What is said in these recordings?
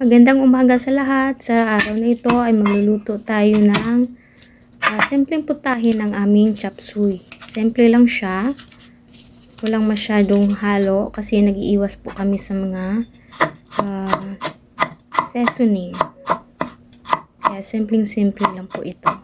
Magandang umaga sa lahat. Sa araw na ito ay magluluto tayo ng simpleng putahe ng aming chop suey. Simple lang siya. Walang masyadong halo kasi nag-iiwas po kami sa mga seasoning. Kaya simpleng-simple lang po ito.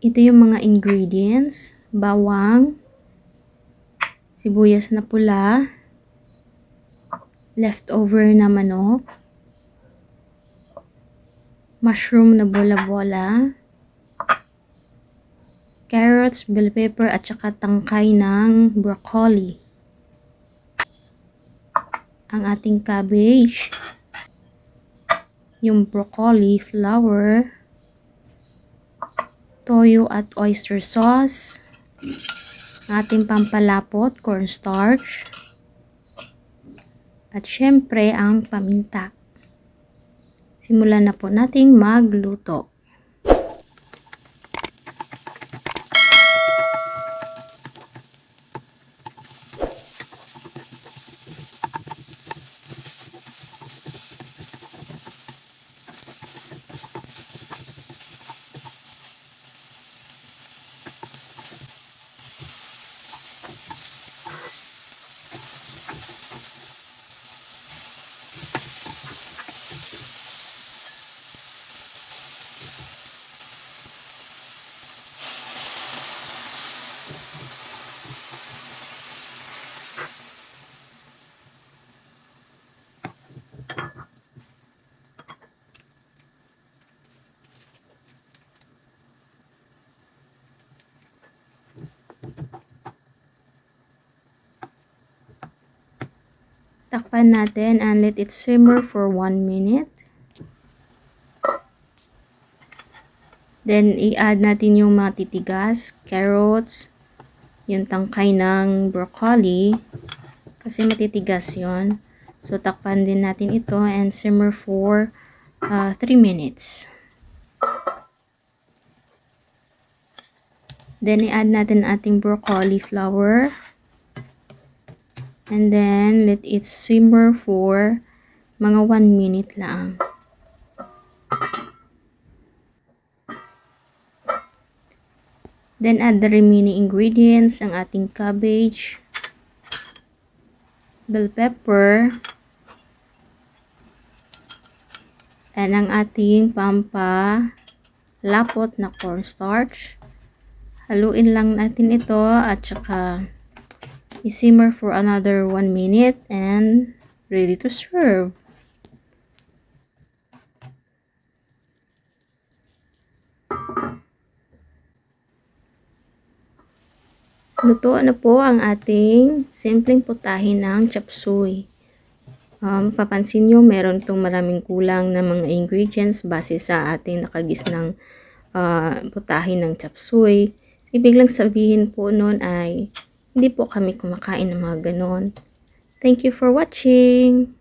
Ito yung mga ingredients: bawang, sibuyas na pula, leftover na manok, mushroom na bola-bola, carrots, bell pepper at saka tangkay ng broccoli. Ang ating cabbage, yung broccoli, flour, toyo at oyster sauce, ating pampalapot, cornstarch, at syempre ang paminta. Simulan na po nating magluto. Takpan natin and let it simmer for 1 minute. Then, i-add natin yung mga titigas, carrots, yung tangkay ng broccoli, kasi matitigas yon. So, takpan din natin ito and simmer for 3 minutes. Then, i-add natin ating broccoli flour. And then, let it simmer for mga 1 minute lang. Then, add the remaining ingredients, ang ating cabbage, bell pepper, and ang ating pampalapot na cornstarch. Haluin lang natin ito at saka i-simmer for another 1 minute and ready to serve. Luto na po ang ating simpleng putahe ng chop suey. Papansin nyo, meron itong maraming kulang na mga ingredients base sa ating nakagisnang putahe ng chop suey. Ibig lang sabihin po nun ay hindi po kami kumakain ng mga ganon. Thank you for watching!